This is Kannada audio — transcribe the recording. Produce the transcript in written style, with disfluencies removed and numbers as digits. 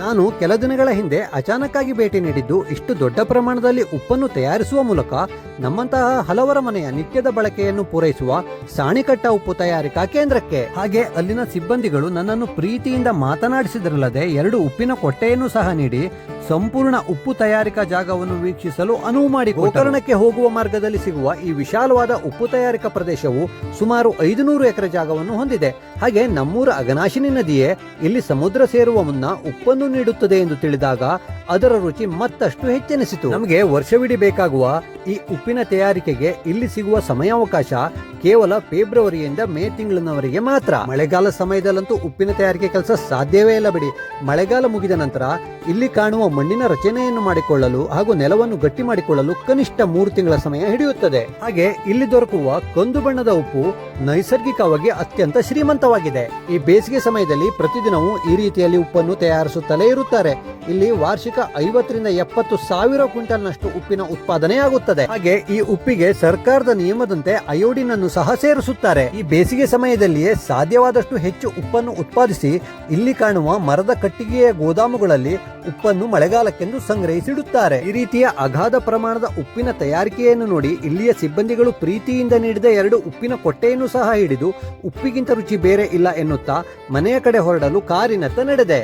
ನಾನು ಕೆಲ ದಿನಗಳ ಹಿಂದೆ ಅಚಾನಕ್ಕಾಗಿ ಭೇಟಿ ನೀಡಿದ್ದು ಇಷ್ಟು ದೊಡ್ಡ ಪ್ರಮಾಣದಲ್ಲಿ ಉಪ್ಪನ್ನು ತಯಾರಿಸುವ ಮೂಲಕ ನಮ್ಮಂತಹ ಹಲವರ ಮನೆಯ ನಿತ್ಯದ ಬಳಕೆಯನ್ನು ಪೂರೈಸುವ ಸಾಣಿಕಟ್ಟ ಉಪ್ಪು ತಯಾರಿಕಾ ಕೇಂದ್ರಕ್ಕೆ. ಹಾಗೆ ಅಲ್ಲಿನ ಸಿಬ್ಬಂದಿಗಳು ನನ್ನನ್ನು ಪ್ರೀತಿಯಿಂದ ಮಾತನಾಡಿಸಿದರಲ್ಲದೆ 2 ಉಪ್ಪಿನ ಕೊಟ್ಟೆಯನ್ನು ಸಹ ನೀಡಿ ಸಂಪೂರ್ಣ ಉಪ್ಪು ತಯಾರಿಕಾ ಜಾಗವನ್ನು ವೀಕ್ಷಿಸಲು ಅನುವು ಮಾಡಿ ಗೋಕರ್ಣಕ್ಕೆ ಹೋಗುವ ಮಾರ್ಗದಲ್ಲಿ ಸಿಗುವ ಈ ವಿಶಾಲವಾದ ಉಪ್ಪು ತಯಾರಿಕಾ ಪ್ರದೇಶವು ಸುಮಾರು 500 ಎಕರೆ ಜಾಗವನ್ನು ಹೊಂದಿದೆ. ಹಾಗೆ ನಮ್ಮೂರ ಅಘನಾಶಿನಿ ನದಿಯೇ ಇಲ್ಲಿ ಸಮುದ್ರ ಸೇರುವ ಮುನ್ನ ಉಪ್ಪನ್ನು ನೀಡುತ್ತದೆ ಎಂದು ತಿಳಿದಾಗ ಅದರ ರುಚಿ ಮತ್ತಷ್ಟು ಹೆಚ್ಚೆನಿಸಿತು. ನಮಗೆ ವರ್ಷವಿಡೀ ಬೇಕಾಗುವ ಈ ಉಪ್ಪಿನ ತಯಾರಿಕೆಗೆ ಇಲ್ಲಿ ಸಿಗುವ ಸಮಯಾವಕಾಶ ಕೇವಲ ಫೆಬ್ರವರಿಯಿಂದ ಮೇ ತಿಂಗಳಿನವರೆಗೆ ಮಾತ್ರ. ಮಳೆಗಾಲ ಸಮಯದಲ್ಲಂತೂ ಉಪ್ಪಿನ ತಯಾರಿಕೆ ಕೆಲಸ ಸಾಧ್ಯವೇ ಇಲ್ಲ ಬಿಡಿ. ಮಳೆಗಾಲ ಮುಗಿದ ನಂತರ ಇಲ್ಲಿ ಕಾಣುವ ಮಣ್ಣಿನ ರಚನೆಯನ್ನು ಮಾಡಿಕೊಳ್ಳಲು ಹಾಗೂ ನೆಲವನ್ನು ಗಟ್ಟಿ ಮಾಡಿಕೊಳ್ಳಲು ಕನಿಷ್ಠ 3 ತಿಂಗಳ ಸಮಯ ಹಿಡಿಯುತ್ತದೆ. ಹಾಗೆ ಇಲ್ಲಿ ದೊರಕುವ ಕಂದು ಬಣ್ಣದ ಉಪ್ಪು ನೈಸರ್ಗಿಕವಾಗಿ ಅತ್ಯಂತ ಶ್ರೀಮಂತವಾಗಿದೆ. ಈ ಬೇಸಿಗೆ ಸಮಯದಲ್ಲಿ ಪ್ರತಿದಿನವೂ ಈ ರೀತಿಯಲ್ಲಿ ಉಪ್ಪನ್ನು ತಯಾರಿಸುತ್ತಲೇ ಇರುತ್ತಾರೆ. ಇಲ್ಲಿ ವಾರ್ಷಿಕ 50 ರಿಂದ 70 ಸಾವಿರ ಕ್ವಿಂಟಲ್ ನಷ್ಟು ಉಪ್ಪಿನ ಉತ್ಪಾದನೆಯಾಗುತ್ತದೆ. ಹಾಗೆ ಈ ಉಪ್ಪಿಗೆ ಸರ್ಕಾರದ ನಿಯಮದಂತೆ ಅಯೋಡಿನ್ ಅನ್ನು ಸಹ ಸೇರಿಸುತ್ತಾರೆ. ಈ ಬೇಸಿಗೆ ಸಮಯದಲ್ಲಿಯೇ ಸಾಧ್ಯವಾದಷ್ಟು ಹೆಚ್ಚು ಉಪ್ಪನ್ನು ಉತ್ಪಾದಿಸಿ ಇಲ್ಲಿ ಕಾಣುವ ಮರದ ಕಟ್ಟಿಗೆಯ ಗೋದಾಮುಗಳಲ್ಲಿ ಉಪ್ಪನ್ನು ಮಳೆಗಾಲಕ್ಕೆಂದು ಸಂಗ್ರಹಿಸಿಡುತ್ತಾರೆ. ಈ ರೀತಿಯ ಅಗಾಧ ಪ್ರಮಾಣದ ಉಪ್ಪಿನ ತಯಾರಿಕೆಯನ್ನು ನೋಡಿ ಇಲ್ಲಿಯ ಸಿಬ್ಬಂದಿಗಳು ಪ್ರೀತಿಯಿಂದ ನೀಡಿದ 2 ಉಪ್ಪಿನ ಕೊಟ್ಟೆಯನ್ನು ಸಹ ಹಿಡಿದು ಉಪ್ಪಿಗಿಂತ ರುಚಿ ಬೇರೆ ಇಲ್ಲ ಎನ್ನುತ್ತಾ ಮನೆಯ ಕಡೆ ಹೊರಡಲು ಕಾರಿನತ್ತ ನಡೆದೆ.